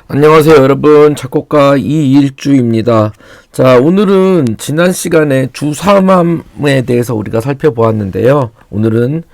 안녕하세요 여러분, 작곡가 이일주입니다. 자, 오늘은 지난 시간에 주삼함에 대해서 우리가 살펴보았는데요. 오늘은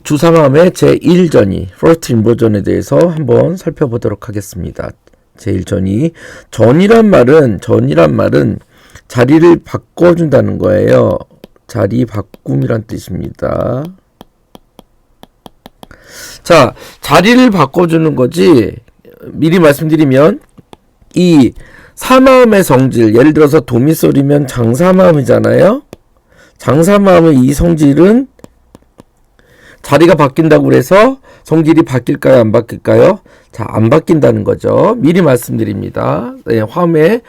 주삼함의 제1전이 First Inversion에 대해서 한번 살펴보도록 하겠습니다. 제1전이 전이란 말은 자리를 바꿔준다는 거예요. 자리 바꿈이란 뜻입니다. 자, 자리를 바꿔주는 거지. 미리 말씀드리면 이 사마음의 성질, 예를 들어서 도미솔이면 장사마음이잖아요. 장사마음의 이 성질은 자리가 바뀐다고 해서 성질이 바뀔까요, 안 바뀔까요? 자, 안 바뀐다는 거죠. 미리 말씀드립니다. 네, 화음의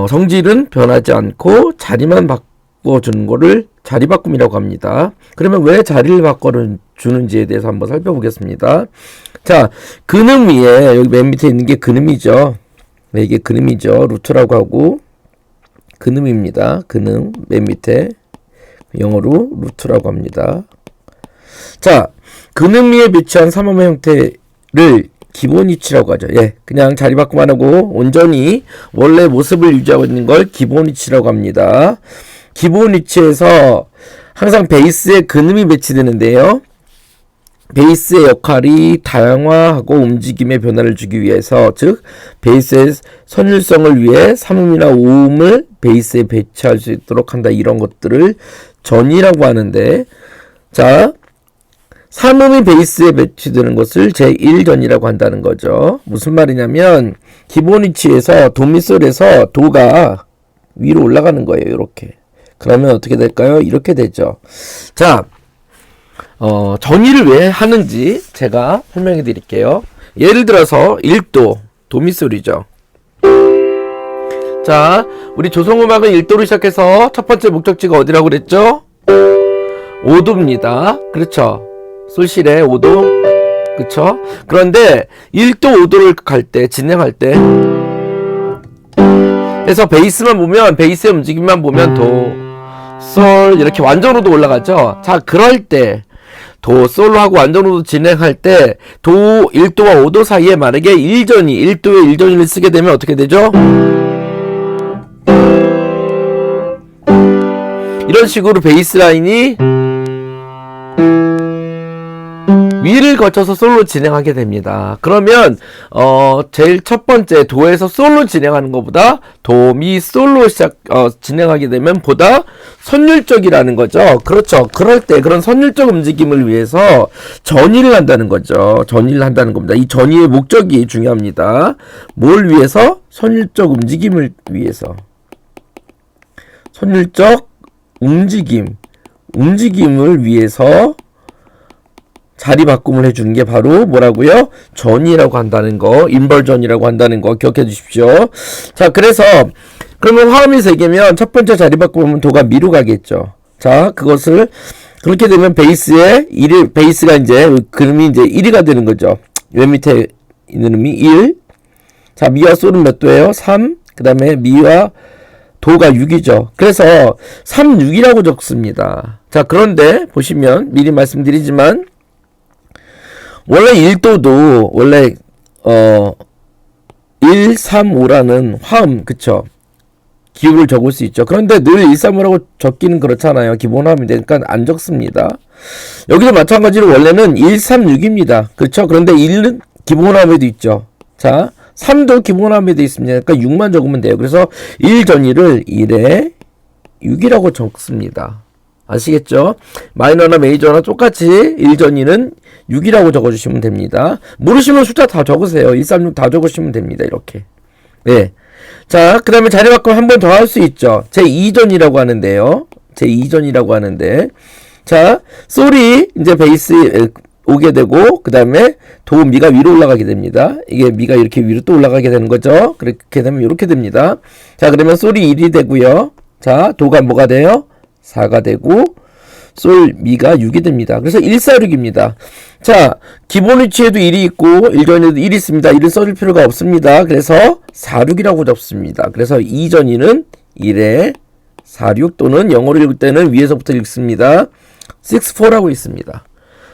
성질은 변하지 않고 자리만 바꿔주는 거를 자리 바꿈이라고 합니다. 그러면 왜 자리를 바꿔주는지에 대해서 한번 살펴보겠습니다. 자, 근음 위에 여기 맨 밑에 있는 게 근음이죠. 네, 이게 근음이죠. 루트라고 하고 근음입니다. 근음 맨 밑에 영어로 루트라고 합니다. 자, 근음 위에 위치한 삼음의 형태를 기본 위치라고 하죠. 예, 그냥 자리 바꿈 안 하고 온전히 원래 모습을 유지하고 있는 걸 기본 위치라고 합니다. 기본 위치에서 항상 베이스에 근음이 배치되는데요. 베이스의 역할이 다양화하고 움직임의 변화를 주기 위해서, 즉 베이스의 선율성을 위해 삼음이나 오음을 베이스에 배치할 수 있도록 한다. 이런 것들을 전이라고 하는데, 자, 삼음이 베이스에 배치되는 것을 제1전이라고 한다는 거죠. 무슨 말이냐면 기본 위치에서 도미솔에서 도가 위로 올라가는 거예요. 이렇게. 그러면 어떻게 될까요? 이렇게 되죠. 자, 전이를 왜 하는지 제가 설명해 드릴게요. 예를 들어서 1도 도미솔이죠. 자, 우리 조성음악은 1도로 시작해서 첫 번째 목적지가 어디라고 그랬죠? 5도입니다. 그렇죠. 솔실의 5도. 그렇죠. 그런데 1도 5도를 갈 때, 진행할 때, 그래서 베이스만 보면, 베이스의 움직임만 보면 도, 솔 이렇게 완전으로도 올라가죠. 자, 그럴 때 도, 솔로 하고 완전으로 진행할 때 도 1도와 5도 사이에 만약에 1도의 1전이를 쓰게 되면 어떻게 되죠? 이런 식으로 베이스 라인이 위를 거쳐서 솔로 진행하게 됩니다. 그러면 제일 첫 번째 도에서 솔로 진행하는 것보다 도, 미, 솔로 진행하게 되면 보다 선율적이라는 거죠. 그렇죠. 그럴 때 그런 선율적 움직임을 위해서 전이를 한다는 거죠. 전이를 한다는 겁니다. 이 전이의 목적이 중요합니다. 뭘 위해서? 선율적 움직임을 위해서. 선율적 움직임을 위해서 자리 바꿈을 해주는 게 바로 뭐라고요? 전이라고 한다는 거, 인버전이라고 한다는 거 기억해 주십시오. 자, 그래서 그러면 화음이 3개면 첫 번째 자리 바꾸면 도가 미로 가겠죠. 자, 그것을 그렇게 되면 베이스가 이제 그음이 이제 1위가 되는 거죠. 맨 밑에 있는 음이 1. 자, 미와 솔은 몇 도예요? 3. 그 다음에 미와 도가 6이죠. 그래서 3, 6이라고 적습니다. 자, 그런데 보시면 미리 말씀드리지만 원래 1도도 원래 1, 3, 5라는 화음, 그쵸? 기호를 적을 수 있죠. 그런데 늘 1, 3, 5라고 적기는 그렇잖아요. 기본 화음이 되니까 안 적습니다. 여기도 마찬가지로 원래는 1, 3, 6입니다. 그렇죠? 그런데 1은 기본 화음에도 있죠. 자, 3도 기본 화음에도 있습니다. 그러니까 6만 적으면 돼요. 그래서 1전이를 1에 6이라고 적습니다. 아시겠죠? 마이너나 메이저나 똑같이 1전이는 6이라고 적어주시면 됩니다. 모르시면 숫자 다 적으세요. 1, 3, 6 다 적으시면 됩니다. 이렇게. 네. 자, 그 다음에 자리 바꾸면 한 번 더 할 수 있죠. 제2전이라고 하는데요. 제2전이라고 하는데. 자, 솔이 이제 베이스에 오게 되고, 그 다음에 도, 미가 위로 올라가게 됩니다. 이게 미가 이렇게 위로 또 올라가게 되는 거죠. 그렇게 되면 이렇게 됩니다. 자, 그러면 솔이 1이 되고요. 자, 도가 뭐가 돼요? 4가 되고 솔, 미가 6이 됩니다. 그래서 1, 4, 6입니다. 자, 기본 위치에도 1이 있고 1전에도 1이 있습니다. 1을 써줄 필요가 없습니다. 그래서 4, 6이라고 적습니다. 그래서 2전이는 1에 4, 6 또는 영어로 읽을 때는 위에서부터 읽습니다. 6, 4라고 있습니다.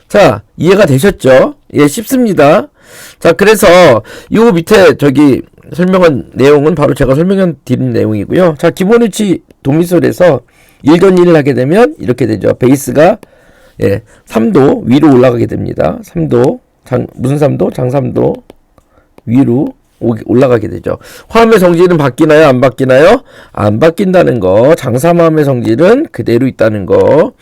자, 이해가 되셨죠? 예, 쉽습니다. 자, 그래서 요 밑에 저기 설명한 내용은 바로 제가 설명해 드린 내용이고요. 자, 기본 위치 도미솔에서 1전 1을 하게 되면 이렇게 되죠. 베이스가 3도 위로 올라가게 됩니다. 3도 무슨 3도? 장 3도 위로 올라가게 되죠. 화음의 성질은 바뀌나요? 안 바뀌나요? 안 바뀐다는 거. 장삼화음의 성질은 그대로 있다는 거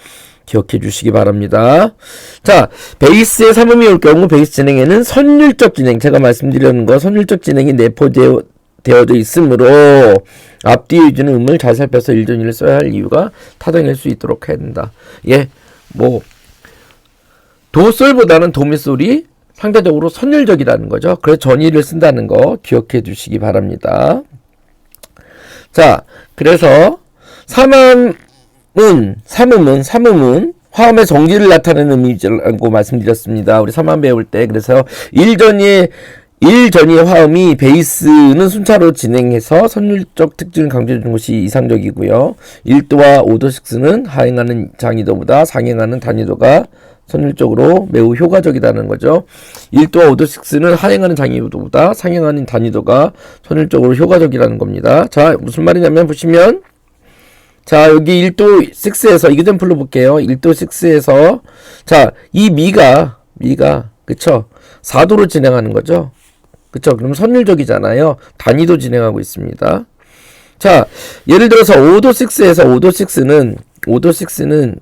기억해 주시기 바랍니다. 자, 베이스에 삼음이 올 경우 베이스 진행에는 선율적 진행, 제가 말씀드리는 거 선율적 진행이 내포되어져 있으므로 앞뒤에 주는 음을 잘 살펴서 1전 1을 써야 할 이유가 타당일 수 있도록 해야 된다. 도솔보다는 도미솔이 상대적으로 선율적이라는 거죠. 그래서 전이를 쓴다는 거 기억해 주시기 바랍니다. 자, 그래서 삼음은 화음의 성질을 나타내는 음이라고 말씀드렸습니다. 우리 삼음 배울 때. 그래서 1전이의 화음이 베이스는 순차로 진행해서 선율적 특징을 강조해주는 것이 이상적이고요. 1도와 5도 6는 하행하는 장이도보다 상행하는 단위도가 선율적으로 매우 효과적이라는 거죠. 1도와 5도 6는 하행하는 장이도보다 상행하는 단위도가 선율적으로 효과적이라는 겁니다. 자, 무슨 말이냐면 보시면 자, 여기 1도 6에서 이그젠플로 볼게요. 1도 6에서 자, 이 미가 그쵸? 4도로 진행하는 거죠. 그쵸? 그럼 선율적이잖아요. 단위도 진행하고 있습니다. 자, 예를 들어서 5도 6는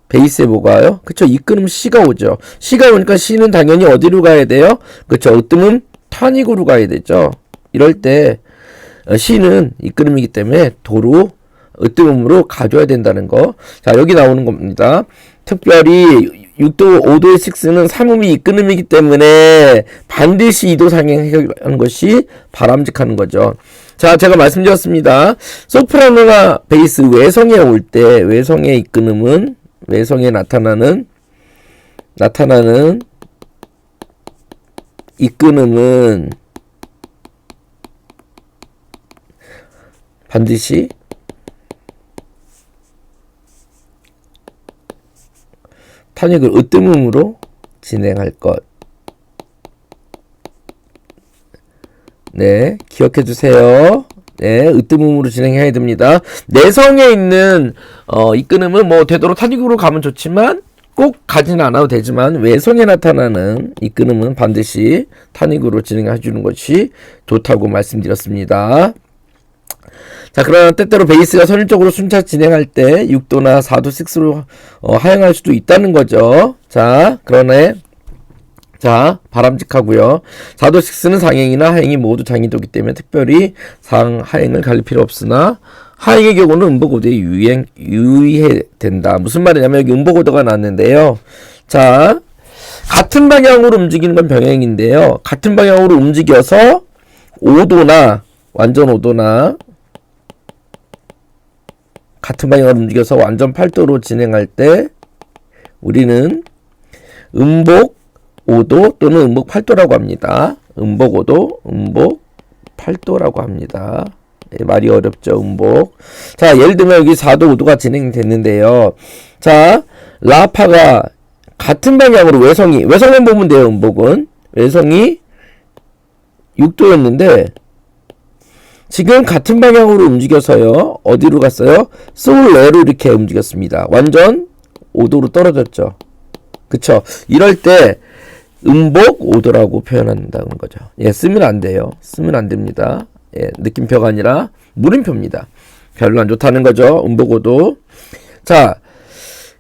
베이스에 뭐가 와요? 그쵸? 이끄는 C가 오죠. C가 오니까 C는 당연히 어디로 가야 돼요? 그쵸? 으뜸은 탄익으로 가야 되죠. 이럴 때 C는 이끄름이기 때문에 도로 으뜸음으로 가져야 된다는 거. 자, 여기 나오는 겁니다. 특별히 6도, 5도의 6는 삼음이 이끄름이기 때문에 반드시 2도 상행하는 것이 바람직한 거죠. 자, 제가 말씀드렸습니다. 소프라노나 베이스 외성에 올 때 외성의 이끄름은 외성에 나타나는 이끄름은 반드시 탄익을 으뜸음으로 진행할 것. 네, 기억해 주세요. 네, 으뜸음으로 진행해야 됩니다. 내성에 있는 이끄름은 뭐 되도록 탄익으로 가면 좋지만 꼭 가지는 않아도 되지만 외성에 나타나는 이끄름은 반드시 탄익으로 진행해 주는 것이 좋다고 말씀드렸습니다. 자, 그러나 때때로 베이스가 선율적으로 순차 진행할 때 6도나 4도 6로 하행할 수도 있다는 거죠. 자, 그러네. 자, 바람직하고요. 4도 6는 상행이나 하행이 모두 장이도기 때문에 특별히 하행을 가릴 필요 없으나 하행의 경우는 음복오도에 유의해야 된다. 무슨 말이냐면 여기 음복오도가 나왔는데요. 자, 같은 방향으로 움직이는 건 병행인데요. 같은 방향으로 움직여서 5도나 완전 5도나 같은 방향으로 움직여서 완전 8도로 진행할 때 우리는 음복 5도 또는 음복 8도라고 합니다. 음복 5도, 음복 8도라고 합니다. 말이 어렵죠, 음복. 자, 예를 들면 여기 4도, 5도가 진행됐는데요. 자, 라파가 같은 방향으로 외성만 보면 돼요, 음복은. 외성이 6도였는데 지금 같은 방향으로 움직여서요. 어디로 갔어요? 솔레로 이렇게 움직였습니다. 완전 5도로 떨어졌죠. 그쵸? 이럴 때 음복 5도라고 표현한다는 거죠. 쓰면 안 돼요. 쓰면 안 됩니다. 느낌표가 아니라 물음표입니다. 별로 안 좋다는 거죠. 음복 5도. 자,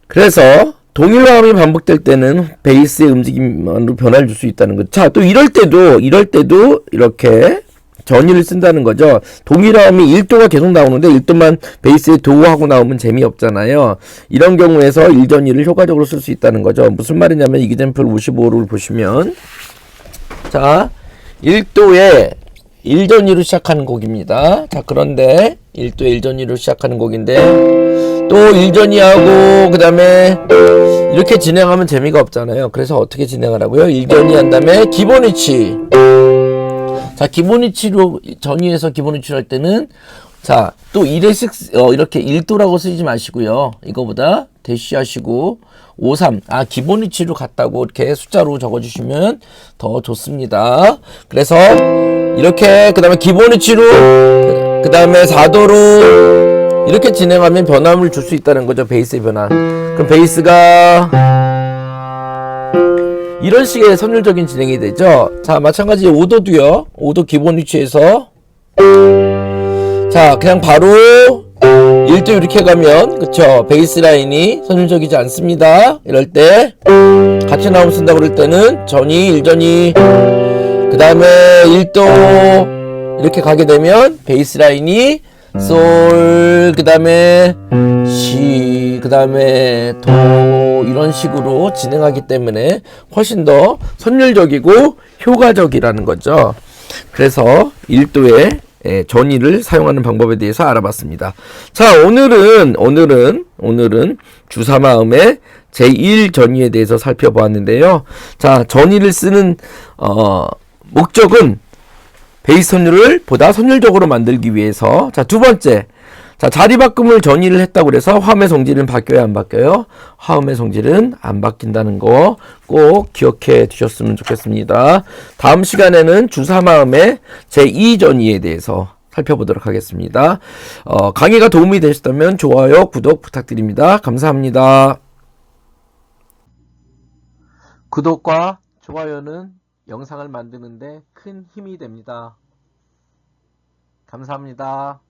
그래서 동일화음이 반복될 때는 베이스의 움직임으로 변화를 줄 수 있다는 거죠. 자, 또 이럴 때도 이렇게 전이를 쓴다는 거죠. 동일화음이 1도가 계속 나오는데 1도만 베이스에 도하고 나오면 재미없잖아요. 이런 경우에서 1전이를 효과적으로 쓸 수 있다는 거죠. 무슨 말이냐면 이그젠플 55를 보시면 자, 1도에 1전이로 시작하는 곡입니다. 자, 그런데 1도에 1전이로 시작하는 곡인데 또 1전이하고 그 다음에 이렇게 진행하면 재미가 없잖아요. 그래서 어떻게 진행하라고요? 1전이 한 다음에 기본 위치. 자, 기본 위치로 전이해서 기본 위치를 할 때는 자, 또 1의 이렇게 1도라고 쓰지 마시고요. 이거보다 대시하시고 53. 기본 위치로 갔다고 이렇게 숫자로 적어주시면 더 좋습니다. 그래서 이렇게 그 다음에 기본 위치로 그 다음에 4도로 이렇게 진행하면 변함을 줄 수 있다는 거죠. 베이스의 변함. 그럼 베이스가 이런 식의 선율적인 진행이 되죠. 자, 마찬가지 5도도요. 5도 기본 위치에서 자, 그냥 바로 1도 이렇게 가면 그쵸, 베이스 라인이 선율적이지 않습니다. 이럴 때 같이 나오면 쓴다고 그럴 때는 전이 1전이 그 다음에 1도 이렇게 가게 되면 베이스 라인이 솔 그 다음에 시 그 다음에 도 이런 식으로 진행하기 때문에 훨씬 더 선율적이고 효과적이라는 거죠. 그래서 1도의 전위를 사용하는 방법에 대해서 알아봤습니다. 자, 오늘은 주사마음의 제1전위에 대해서 살펴보았는데요. 자, 전위를 쓰는 목적은 베이스 선율을 보다 선율적으로 만들기 위해서. 자, 두 번째. 자, 자리 바꿈을 전위를 했다고 그래서 화음의 성질은 바뀌어야 안 바뀌어요? 화음의 성질은 안 바뀐다는 거 꼭 기억해 두셨으면 좋겠습니다. 다음 시간에는 주사마음의 제2전위에 대해서 살펴보도록 하겠습니다. 강의가 도움이 되셨다면 좋아요, 구독 부탁드립니다. 감사합니다. 구독과 좋아요는 영상을 만드는데 큰 힘이 됩니다. 감사합니다.